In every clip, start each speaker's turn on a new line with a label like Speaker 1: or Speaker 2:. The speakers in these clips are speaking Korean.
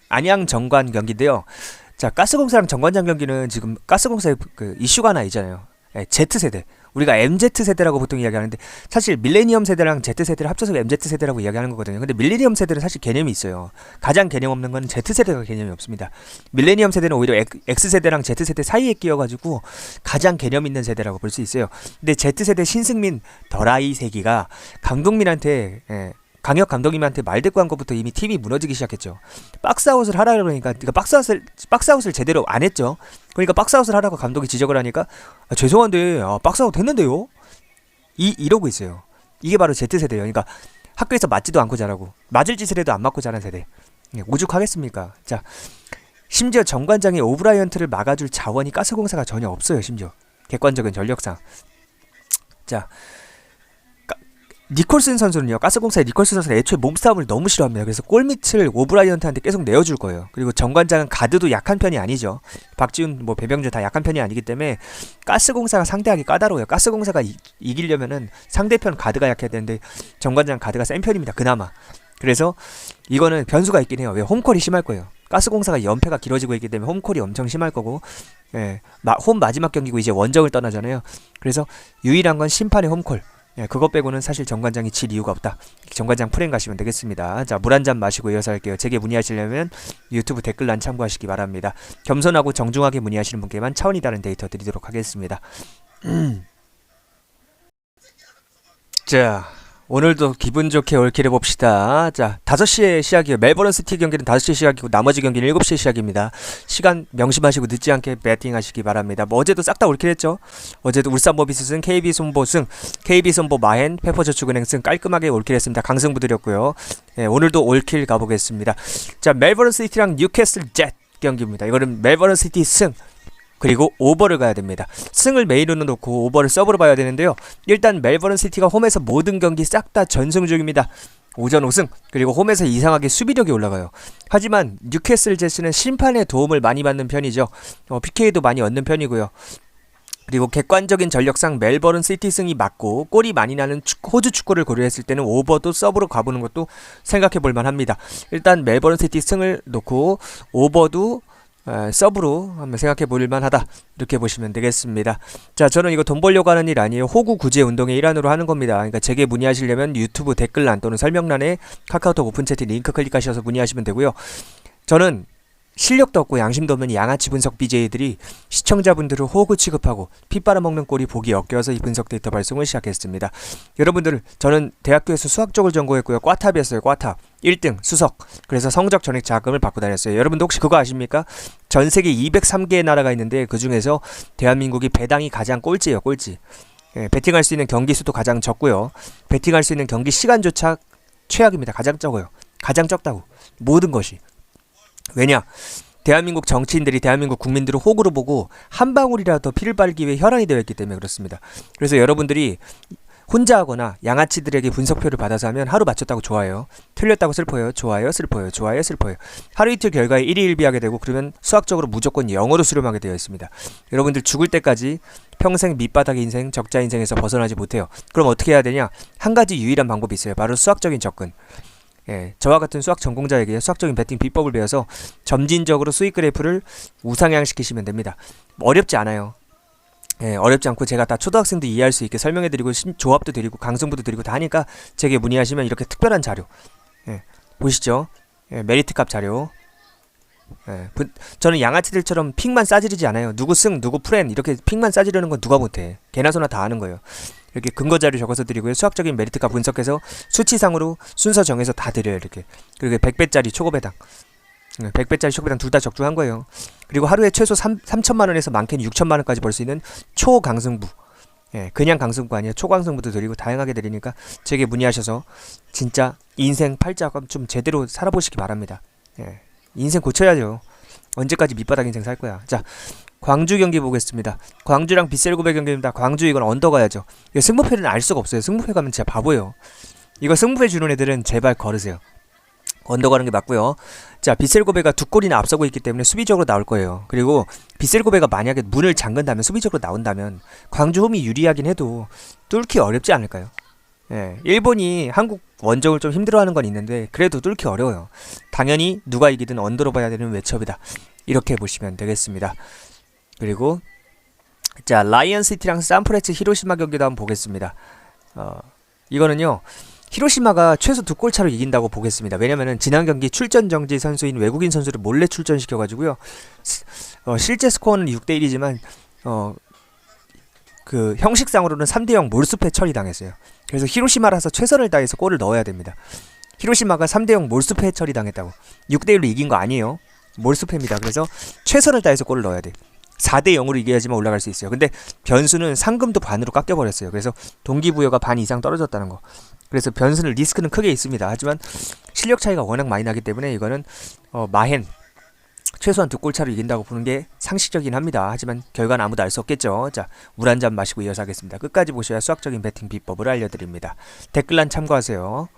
Speaker 1: 안양 정관 경기인데요. 자, 가스공사랑 정관장 경기는 지금 가스공사의 그 이슈가 하나 있잖아요. 예, Z세대. 우리가 MZ세대라고 보통 이야기하는데 사실 밀레니엄 세대랑 Z세대를 합쳐서 MZ세대라고 이야기하는 거거든요. 근데 밀레니엄 세대는 사실 개념이 있어요. 가장 개념 없는 건 Z세대가 개념이 없습니다. 밀레니엄 세대는 오히려 X세대랑 Z세대 사이에 끼어가지고 가장 개념 있는 세대라고 볼 수 있어요. 근데 Z세대 신승민 더라이 세기가 감독님한테 강혁 감독님한테 말대꾸한 것부터 이미 팀이 무너지기 시작했죠. 박스아웃을 하라 그러니까 박스아웃을 제대로 안 했죠. 그러니까 박스아웃을 하라고 감독이 지적을 하니까 죄송한데 박스아웃 했는데요. 이러고 있어요. 이게 바로 Z세대예요. 그러니까 학교에서 맞지도 않고 자라고 맞을 짓을 해도 안 맞고 자란 세대. 오죽하겠습니까? 자, 심지어 정관장이 오브라이언트를 막아줄 자원이 가스공사가 전혀 없어요. 심지어 객관적인 전력상. 자, 니콜슨 선수는요, 가스공사의 니콜슨 선수는 애초에 몸싸움을 너무 싫어합니다. 그래서 골밑을 오브라이언트한테 계속 내어줄 거예요. 그리고 정관장은 가드도 약한 편이 아니죠. 박지훈, 배병주 다 약한 편이 아니기 때문에 가스공사가 상대하기 까다로워요. 가스공사가 이기려면은 상대편 가드가 약해야 되는데 정관장 가드가 센 편입니다. 그나마. 그래서 이거는 변수가 있긴 해요. 왜? 홈콜이 심할 거예요. 가스공사가 연패가 길어지고 있기 때문에 홈콜이 엄청 심할 거고, 홈 마지막 경기고 이제 원정을 떠나잖아요. 그래서 유일한 건 심판의 홈콜. 그것 빼고는 사실 정관장이 질 이유가 없다. 정관장 프레임 가시면 되겠습니다. 자, 물 한 잔 마시고 이어서 할게요. 제게 문의하시려면 유튜브 댓글란 참고하시기 바랍니다. 겸손하고 정중하게 문의하시는 분께만 차원이 다른 데이터 드리도록 하겠습니다. 자, 오늘도 기분 좋게 올킬 해봅시다. 자, 5시에 시작이에요. 멜버른 시티 경기는 5시에 시작이고 나머지 경기는 7시에 시작입니다. 시간 명심하시고 늦지 않게 배팅 하시기 바랍니다. 어제도 싹 다 올킬 했죠. 어제도 울산모비스 승, KB손보 승, KB손보 마헨, 페퍼저축은행 승 깔끔하게 올킬 했습니다. 강승부 드렸고요. 오늘도 올킬 가보겠습니다. 자, 멜버른 시티랑 뉴캐슬 젯 경기입니다. 이거는 멜버른 시티 승, 그리고 오버를 가야 됩니다. 승을 메인으로 놓고 오버를 서브로 봐야 되는데요. 일단 멜버른 시티가 홈에서 모든 경기 싹 다 전승 중입니다. 오전 5승, 그리고 홈에서 이상하게 수비력이 올라가요. 하지만 뉴캐슬 제스는 심판의 도움을 많이 받는 편이죠. PK도 많이 얻는 편이고요. 그리고 객관적인 전력상 멜버른 시티 승이 맞고 골이 많이 나는 호주 축구를 고려했을 때는 오버도 서브로 가보는 것도 생각해 볼만 합니다. 일단 멜버른 시티 승을 놓고 오버도 서브로 한번 생각해 볼만 하다, 이렇게 보시면 되겠습니다. 자, 저는 이거 돈 벌려고 하는 일 아니에요. 호구 구제 운동의 일환으로 하는 겁니다. 그러니까 제게 문의하시려면 유튜브 댓글란 또는 설명란에 카카오톡 오픈채팅 링크 클릭하셔서 문의하시면 되고요. 저는 실력도 없고 양심도 없는 양아치 분석 BJ들이 시청자분들을 호구 취급하고 피 빨아먹는 꼴이 보기 역겨워서 이 분석 데이터 발송을 시작했습니다. 여러분들, 저는 대학교에서 수학 쪽을 전공했고요. 꽈탑이었어요. 꽈탑 1등 수석. 그래서 성적 전액 자금을 받고 다녔어요. 여러분도 혹시 그거 아십니까? 전세계 203개의 나라가 있는데 그 중에서 대한민국이 배당이 가장 꼴찌예요. 꼴찌. 베팅할 수 있는 경기 수도 가장 적고요. 베팅할 수 있는 경기 시간조차 최악입니다. 가장 적어요. 가장 적다고. 모든 것이. 왜냐? 대한민국 정치인들이 대한민국 국민들을 호구로 보고 한 방울이라도 피를 빨기 위해 혈안이 되어 있기 때문에 그렇습니다. 그래서 여러분들이 혼자 하거나 양아치들에게 분석표를 받아서 하면 하루 맞췄다고 좋아요, 틀렸다고 슬퍼요, 좋아요, 슬퍼요, 좋아요, 슬퍼요. 하루 이틀 결과에 일희일비하게 되고 그러면 수학적으로 무조건 0으로 수렴하게 되어 있습니다. 여러분들 죽을 때까지 평생 밑바닥의 인생, 적자 인생에서 벗어나지 못해요. 그럼 어떻게 해야 되냐? 한 가지 유일한 방법이 있어요. 바로 수학적인 접근. 저와 같은 수학 전공자에게 수학적인 베팅 비법을 배워서 점진적으로 수익 그래프를 우상향시키시면 됩니다. 어렵지 않아요. 어렵지 않고 제가 다 초등학생도 이해할 수 있게 설명해드리고 조합도 드리고 강승부도 드리고 다 하니까 제게 문의하시면 이렇게 특별한 자료, 보시죠. 메리트값 자료. 저는 양아치들처럼 픽만 싸지르지 않아요. 누구 승, 누구 프렌 이렇게 픽만 싸지르는 건 누가 못해. 개나 소나 다 아는 거예요. 이렇게 근거 자료 적어서 드리고요. 수학적인 메리트값 분석해서 수치상으로 순서 정해서 다 드려요. 이렇게. 그리고 100배짜리 초고배당, 100배짜리 초고배당 둘 다 적중한 거예요. 그리고 하루에 최소 3천만원에서 많게는 6천만원까지 벌 수 있는 초강승부. 그냥 강승부 아니에요. 초강승부도 드리고 다양하게 드리니까 제게 문의하셔서 진짜 인생 팔자 좀 제대로 살아보시기 바랍니다. 인생 고쳐야죠. 언제까지 밑바닥 인생 살 거야. 자, 광주 경기 보겠습니다. 광주랑 빗셀고베 경기입니다. 광주 이건 언더 가야죠. 이거 승부패는 알 수가 없어요. 승부패 가면 진짜 바보예요. 이거 승부패 주는 애들은 제발 걸으세요. 언더 가는 게 맞고요. 자, 빗셀고베가 2골이나 앞서고 있기 때문에 수비적으로 나올 거예요. 그리고 빗셀고베가 만약에 문을 잠근다면, 수비적으로 나온다면 광주 홈이 유리하긴 해도 뚫기 어렵지 않을까요? 예, 일본이 한국 원정을 좀 힘들어하는 건 있는데 그래도 뚫기 어려워요. 당연히 누가 이기든 언더로 봐야 되는 매치업이다. 이렇게 보시면 되겠습니다. 그리고 자, 라이언시티랑 산프레츠 히로시마 경기도 한번 보겠습니다. 이거는요, 히로시마가 최소 2골 차로 이긴다고 보겠습니다. 왜냐면은 지난 경기 출전 정지 선수인 외국인 선수를 몰래 출전시켜가지고요, 실제 스코어는 6대1이지만 그 형식상으로는 3대0 몰수패 처리당했어요. 그래서 히로시마라서 최선을 다해서 골을 넣어야 됩니다. 히로시마가 3대0 몰수패 처리당했다고. 6대1로 이긴 거 아니에요. 몰수패입니다. 그래서 최선을 다해서 골을 넣어야 돼. 4대0으로 이겨야지만 올라갈 수 있어요. 근데 변수는 상금도 반으로 깎여버렸어요. 그래서 동기부여가 반 이상 떨어졌다는 거. 그래서 변수는 리스크는 크게 있습니다. 하지만 실력 차이가 워낙 많이 나기 때문에 이거는 마헨 최소한 2골 차로 이긴다고 보는 게 상식적이긴 합니다. 하지만 결과는 아무도 알 수 없겠죠. 자, 물 한 잔 마시고 이어서 하겠습니다. 끝까지 보셔야 수학적인 베팅 비법을 알려드립니다. 댓글란 참고하세요.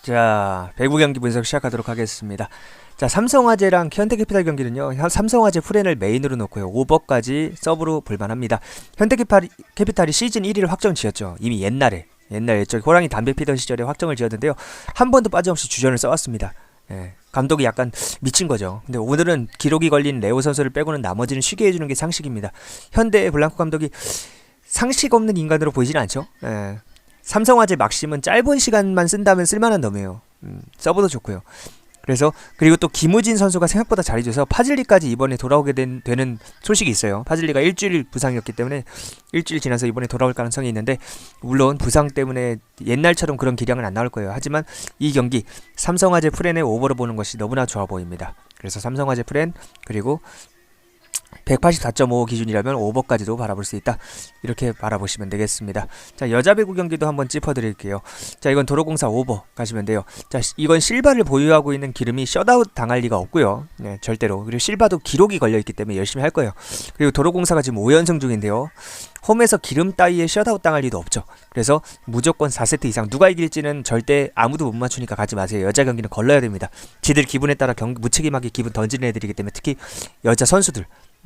Speaker 1: 자, 배구 경기 분석 시작하도록 하겠습니다. 자, 삼성화재랑 현대캐피탈 경기는요, 삼성화재 프렌을 메인으로 놓고요, 오버까지 서브로 볼만합니다. 현대캐피탈이 시즌 1위를 확정 지었죠. 이미 옛날에 저 호랑이 담배 피던 시절에 확정을 지었는데요, 한 번도 빠짐없이 주전을 써왔습니다. 예, 감독이 약간 미친 거죠. 근데 오늘은 기록이 걸린 레오 선수를 빼고는 나머지는 쉬게 해주는 게 상식입니다. 현대 블랑코 감독이 상식 없는 인간으로 보이진 않죠. 예, 삼성화재 막심은 짧은 시간만 쓴다면 쓸만한 놈이에요. 서브도 좋고요. 그래서 그리고 또 김우진 선수가 생각보다 잘해줘서 파즐리까지 이번에 돌아오게 되는 소식이 있어요. 파즐리가 일주일 부상이었기 때문에 일주일 지나서 이번에 돌아올 가능성이 있는데, 물론 부상 때문에 옛날처럼 그런 기량은 안 나올 거예요. 하지만 이 경기 삼성화재 프렌의 오버로 보는 것이 너무나 좋아 보입니다. 그래서 삼성화재 프렌, 그리고 184.5 기준이라면 오버까지도 바라볼 수 있다. 이렇게 바라보시면 되겠습니다. 자, 여자 배구 경기도 한번 짚어드릴게요. 자, 이건 도로공사 오버 가시면 돼요. 자, 이건 실바를 보유하고 있는 기름이 셧아웃 당할 리가 없고요. 네, 절대로. 그리고 실바도 기록이 걸려있기 때문에 열심히 할 거예요. 그리고 도로공사가 지금 5연승 중인데요, 홈에서 기름 따위에 셧아웃 당할 리도 없죠. 그래서 무조건 4세트 이상, 누가 이길지는 절대 아무도 못 맞추니까 가지 마세요. 여자 경기는 걸러야 됩니다. 지들 기분에 따라 무책임하게 기분 던지는 애들이기 때문에, 특히 여자 선수들,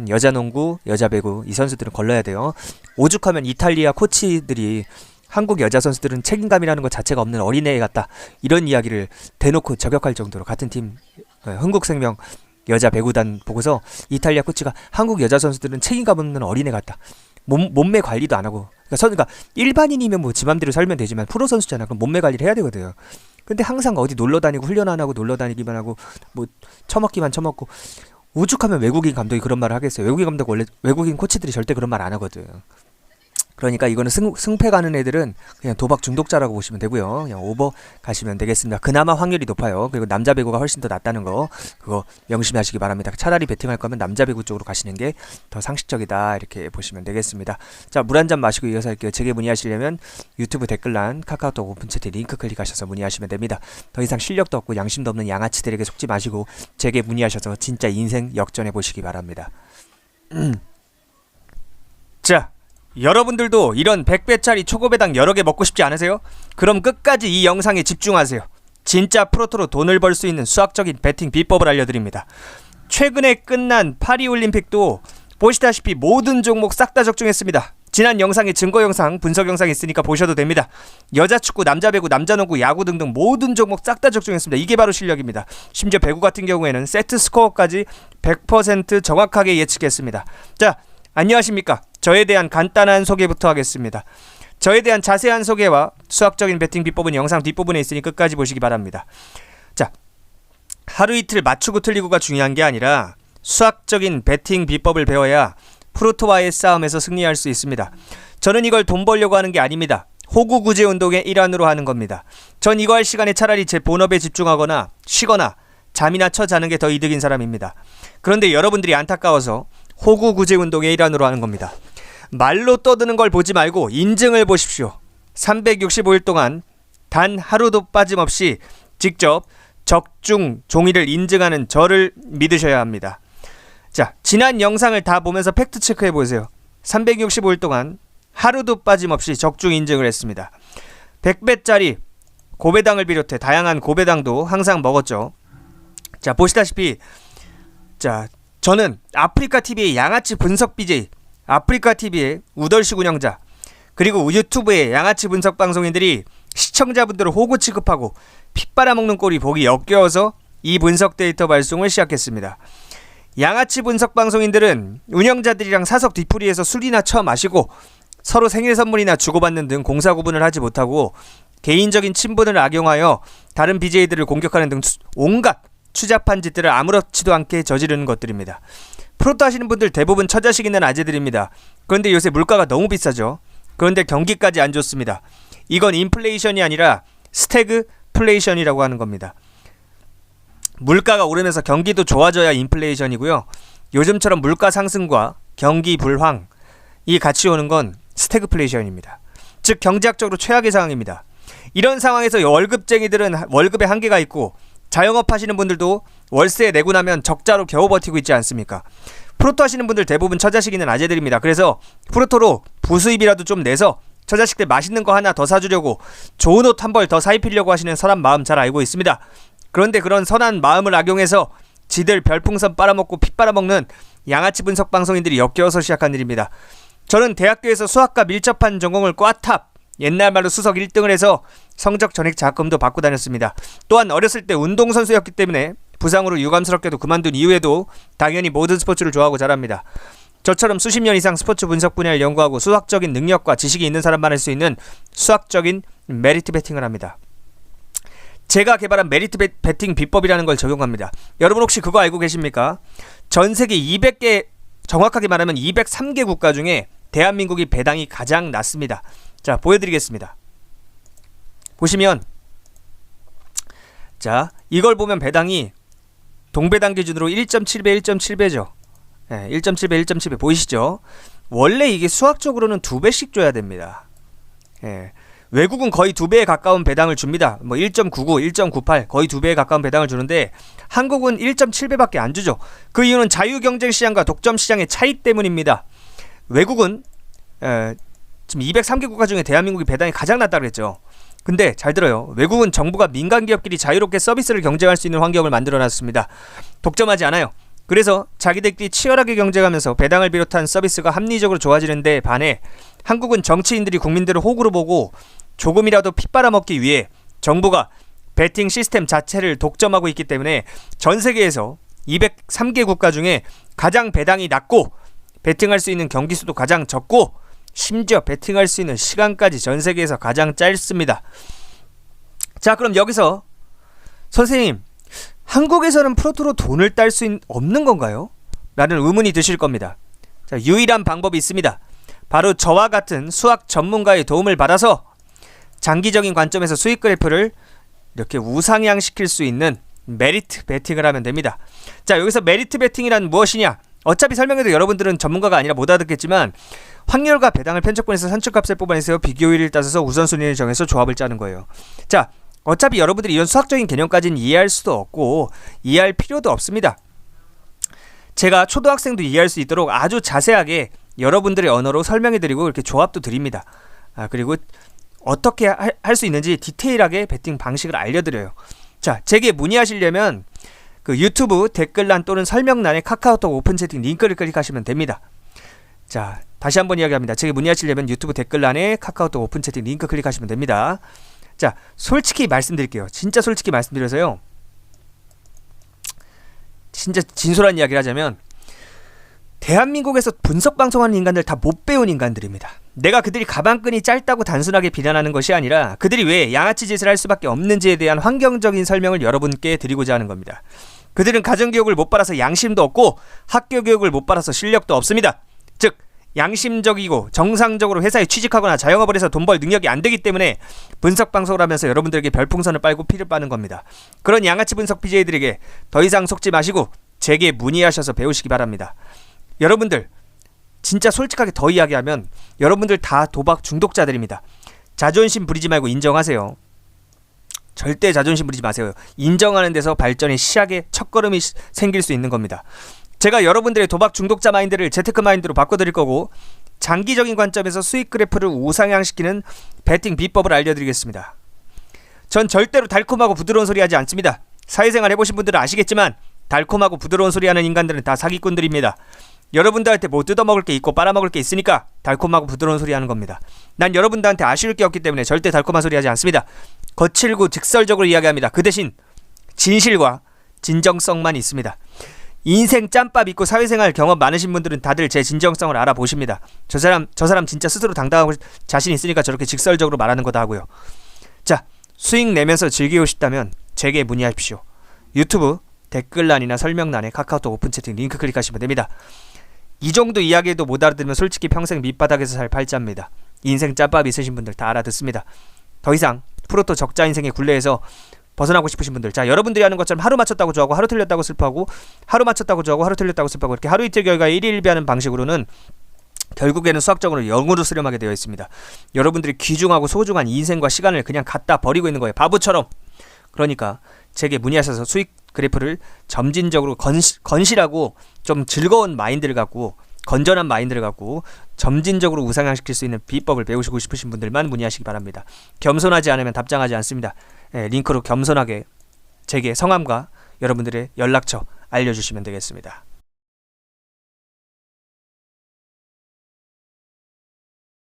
Speaker 1: 여자 농구, 여자 배구 이 선수들은 걸러야 돼요. 오죽하면 이탈리아 코치들이 한국 여자 선수들은 책임감이라는 것 자체가 없는 어린애 같다, 이런 이야기를 대놓고 저격할 정도로, 같은 팀 흥국생명 여자 배구단 보고서 이탈리아 코치가 한국 여자 선수들은 책임감 없는 어린애 같다, 몸매 관리도 안 하고, 그러니까 일반인이면 뭐 지 맘대로 살면 되지만 프로 선수잖아. 그럼 몸매 관리를 해야 되거든요. 근데 항상 어디 놀러 다니고 훈련 안 하고 놀러 다니기만 하고 뭐 처먹기만 처먹고, 오죽하면 외국인 감독이 그런 말을 하겠어요. 외국인 감독, 원래 외국인 코치들이 절대 그런 말 안 하거든. 그러니까 이거는 승패 가는 애들은 그냥 도박 중독자라고 보시면 되고요. 그냥 오버 가시면 되겠습니다. 그나마 확률이 높아요. 그리고 남자 배구가 훨씬 더 낫다는 거, 그거 명심하시기 바랍니다. 차라리 베팅할 거면 남자 배구 쪽으로 가시는 게 더 상식적이다, 이렇게 보시면 되겠습니다. 자, 물 한 잔 마시고 이어서 할게요. 제게 문의하시려면 유튜브 댓글란 카카오톡 오픈채팅 링크 클릭하셔서 문의하시면 됩니다. 더 이상 실력도 없고 양심도 없는 양아치들에게 속지 마시고 제게 문의하셔서 진짜 인생 역전해 보시기 바랍니다. 자, 여러분들도 이런 100배짜리 초고배당 여러 개 먹고 싶지 않으세요? 그럼 끝까지 이 영상에 집중하세요. 진짜 프로토로 돈을 벌 수 있는 수학적인 베팅 비법을 알려드립니다. 최근에 끝난 파리올림픽도 보시다시피 모든 종목 싹 다 적중했습니다. 지난 영상에 증거 영상, 분석 영상 있으니까 보셔도 됩니다. 여자 축구, 남자 배구, 남자 농구, 야구 등등 모든 종목 싹 다 적중했습니다. 이게 바로 실력입니다. 심지어 배구 같은 경우에는 세트 스코어까지 100% 정확하게 예측했습니다. 자, 안녕하십니까? 저에 대한 간단한 소개부터 하겠습니다. 저에 대한 자세한 소개와 수학적인 베팅 비법은 영상 뒷부분에 있으니 끝까지 보시기 바랍니다. 자, 하루 이틀 맞추고 틀리고가 중요한 게 아니라 수학적인 베팅 비법을 배워야 프로토와의 싸움에서 승리할 수 있습니다. 저는 이걸 돈 벌려고 하는 게 아닙니다. 호구 구제 운동의 일환으로 하는 겁니다. 전 이거 할 시간에 차라리 제 본업에 집중하거나 쉬거나 잠이나 쳐 자는 게 더 이득인 사람입니다. 그런데 여러분들이 안타까워서 호구 구제 운동의 일환으로 하는 겁니다. 말로 떠드는 걸 보지 말고 인증을 보십시오. 365일 동안 단 하루도 빠짐없이 직접 적중 종이를 인증하는 저를 믿으셔야 합니다. 자, 지난 영상을 다 보면서 팩트 체크해 보세요. 365일 동안 하루도 빠짐없이 적중 인증을 했습니다. 100배짜리 고배당을 비롯해 다양한 고배당도 항상 먹었죠. 자, 보시다시피, 자, 저는 아프리카TV의 양아치 분석 BJ, 아프리카TV의 우덜식 운영자, 그리고 유튜브의 양아치 분석 방송인들이 시청자분들을 호구 취급하고 피 빨아먹는 꼴이 보기 역겨워서 이 분석 데이터 발송을 시작했습니다. 양아치 분석 방송인들은 운영자들이랑 사석 뒤풀이에서 술이나 처마시고 서로 생일 선물이나 주고받는 등 공사 구분을 하지 못하고 개인적인 친분을 악용하여 다른 BJ들을 공격하는 등 온갖 추잡한 짓들을 아무렇지도 않게 저지르는 것들입니다. 프로토 하시는 분들 대부분 처자식 있는 아재들입니다. 그런데 요새 물가가 너무 비싸죠. 그런데 경기까지 안 좋습니다. 이건 인플레이션이 아니라 스태그플레이션이라고 하는 겁니다. 물가가 오르면서 경기도 좋아져야 인플레이션이고요. 요즘처럼 물가 상승과 경기 불황이 같이 오는 건 스태그플레이션입니다. 즉 경제학적으로 최악의 상황입니다. 이런 상황에서 월급쟁이들은 월급에 한계가 있고 자영업 하시는 분들도 월세 내고 나면 적자로 겨우 버티고 있지 않습니까? 프로토 하시는 분들 대부분 처자식 있는 아재들입니다. 그래서 프로토로 부수입이라도 좀 내서 처자식들 맛있는 거 하나 더 사주려고 좋은 옷 한 벌 더 사입히려고 하시는 선한 마음 잘 알고 있습니다. 그런데 그런 선한 마음을 악용해서 지들 별풍선 빨아먹고 피 빨아먹는 양아치 분석 방송인들이 역겨워서 시작한 일입니다. 저는 대학교에서 수학과 밀접한 전공을 꽈탑, 옛날 말로 수석 1등을 해서 성적 전액 장학금도 받고 다녔습니다. 또한 어렸을 때 운동선수였기 때문에 부상으로 유감스럽게도 그만둔 이후에도 당연히 모든 스포츠를 좋아하고 자랍니다. 저처럼 수십 년 이상 스포츠 분석 분야를 연구하고 수학적인 능력과 지식이 있는 사람만 할 수 있는 수학적인 메리트 베팅을 합니다. 제가 개발한 메리트 베팅 비법이라는 걸 적용합니다. 여러분 혹시 그거 알고 계십니까? 전 세계 200개, 정확하게 말하면 203개 국가 중에 대한민국이 배당이 가장 낮습니다. 자, 보여드리겠습니다. 보시면 자, 이걸 보면 배당이 동배당 기준으로 1.7배 1.7배죠. 1.7배 1.7배 보이시죠? 원래 이게 수학적으로는 2배씩 줘야 됩니다. 외국은 거의 2배에 가까운 배당을 줍니다. 뭐 1.99, 1.98 거의 2배에 가까운 배당을 주는데 한국은 1.7배밖에 안 주죠. 그 이유는 자유경쟁시장과 독점시장의 차이 때문입니다. 외국은 지금 203개 국가 중에 대한민국이 배당이 가장 낮다고 그랬죠. 근데 잘 들어요. 외국은 정부가 민간 기업끼리 자유롭게 서비스를 경쟁할 수 있는 환경을 만들어놨습니다. 독점하지 않아요. 그래서 자기들끼리 치열하게 경쟁하면서 배당을 비롯한 서비스가 합리적으로 좋아지는 데 반해 한국은 정치인들이 국민들을 호구로 보고 조금이라도 피 빨아먹기 위해 정부가 베팅 시스템 자체를 독점하고 있기 때문에 전 세계에서 203개 국가 중에 가장 배당이 낮고 베팅할 수 있는 경기 수도 가장 적고 심지어 베팅할 수 있는 시간까지 전 세계에서 가장 짧습니다. 자, 그럼 여기서 선생님, 한국에서는 프로토로 돈을 딸 수 없는 건가요? 라는 의문이 드실 겁니다. 자, 유일한 방법이 있습니다. 바로 저와 같은 수학 전문가의 도움을 받아서 장기적인 관점에서 수익 그래프를 이렇게 우상향시킬 수 있는 메리트 베팅을 하면 됩니다. 자, 여기서 메리트 베팅이란 무엇이냐? 어차피 설명해도 여러분들은 전문가가 아니라 못 알아듣겠지만 확률과 배당을 편적분해서 산출값을 뽑아내서 비교율을 따져서 우선순위를 정해서 조합을 짜는 거예요. 자, 어차피 여러분들이 이런 수학적인 개념까지는 이해할 수도 없고 이해할 필요도 없습니다. 제가 초등학생도 이해할 수 있도록 아주 자세하게 여러분들의 언어로 설명해드리고 이렇게 조합도 드립니다. 그리고 어떻게 할 수 있는지 디테일하게 베팅 방식을 알려드려요. 자, 제게 문의하시려면 그 유튜브 댓글란 또는 설명란에 카카오톡 오픈 채팅 링크를 클릭하시면 됩니다. 자, 다시 한번 이야기합니다. 제게 문의하시려면 유튜브 댓글란에 카카오톡 오픈 채팅 링크 클릭하시면 됩니다. 자, 솔직히 말씀드릴게요. 진짜 솔직히 말씀드려서요. 진짜 진솔한 이야기를 하자면 대한민국에서 분석방송하는 인간들 다 못 배운 인간들입니다. 내가 그들이 가방끈이 짧다고 단순하게 비난하는 것이 아니라 그들이 왜 양아치 짓을 할 수밖에 없는지에 대한 환경적인 설명을 여러분께 드리고자 하는 겁니다. 그들은 가정교육을 못 받아서 양심도 없고 학교교육을 못 받아서 실력도 없습니다. 즉 양심적이고 정상적으로 회사에 취직하거나 자영업을 해서 돈 벌 능력이 안 되기 때문에 분석방송을 하면서 여러분들에게 별풍선을 빨고 피를 빠는 겁니다. 그런 양아치 분석 BJ들에게 더 이상 속지 마시고 제게 문의하셔서 배우시기 바랍니다. 여러분들 진짜 솔직하게 더 이야기하면 여러분들 다 도박 중독자들입니다. 자존심 부리지 말고 인정하세요. 절대 자존심 부리지 마세요. 인정하는 데서 발전의 시작의 첫걸음이 생길 수 있는 겁니다. 제가 여러분들의 도박 중독자 마인드를 재테크 마인드로 바꿔드릴 거고 장기적인 관점에서 수익 그래프를 우상향시키는 베팅 비법을 알려드리겠습니다. 전 절대로 달콤하고 부드러운 소리 하지 않습니다. 사회생활 해보신 분들은 아시겠지만 달콤하고 부드러운 소리 하는 인간들은 다 사기꾼들입니다. 여러분들한테 뭐 뜯어먹을 게 있고 빨아먹을 게 있으니까 달콤하고 부드러운 소리 하는 겁니다. 난 여러분들한테 아쉬울 게 없기 때문에 절대 달콤한 소리 하지 않습니다. 거칠고 직설적으로 이야기합니다. 그 대신 진실과 진정성만 있습니다. 인생 짬밥 있고 사회생활 경험 많으신 분들은 다들 제 진정성을 알아보십니다. 저 사람 진짜 스스로 당당하고 자신 있으니까 저렇게 직설적으로 말하는 거다 하고요. 자, 수익 내면서 즐기고 싶다면 제게 문의하십시오. 유튜브 댓글란이나 설명란에 카카오톡 오픈 채팅 링크 클릭하시면 됩니다. 이 정도 이야기도 못 알아들으면 솔직히 평생 밑바닥에서 살 팔자입니다. 인생 짬밥 있으신 분들 다 알아듣습니다. 더 이상 프로토 적자 인생의 굴레에서 벗어나고 싶으신 분들, 자, 여러분들이 하는 것처럼 하루 맞췄다고 좋아하고 하루 틀렸다고 슬퍼하고 하루 맞췄다고 좋아하고 하루 틀렸다고 슬퍼하고 이렇게 하루 이틀 결과 일일비하는 방식으로는 결국에는 수학적으로 0으로 수렴하게 되어 있습니다. 여러분들이 귀중하고 소중한 인생과 시간을 그냥 갖다 버리고 있는 거예요. 바보처럼. 그러니까 제게 문의하셔서 수익 그래프를 점진적으로 건실하고 좀 즐거운 마인드를 갖고 건전한 마인드를 갖고 점진적으로 우상향시킬 수 있는 비법을 배우시고 싶으신 분들만 문의하시기 바랍니다. 겸손하지 않으면 답장하지 않습니다. 링크로 겸손하게 제게 성함과 여러분들의 연락처 알려주시면 되겠습니다.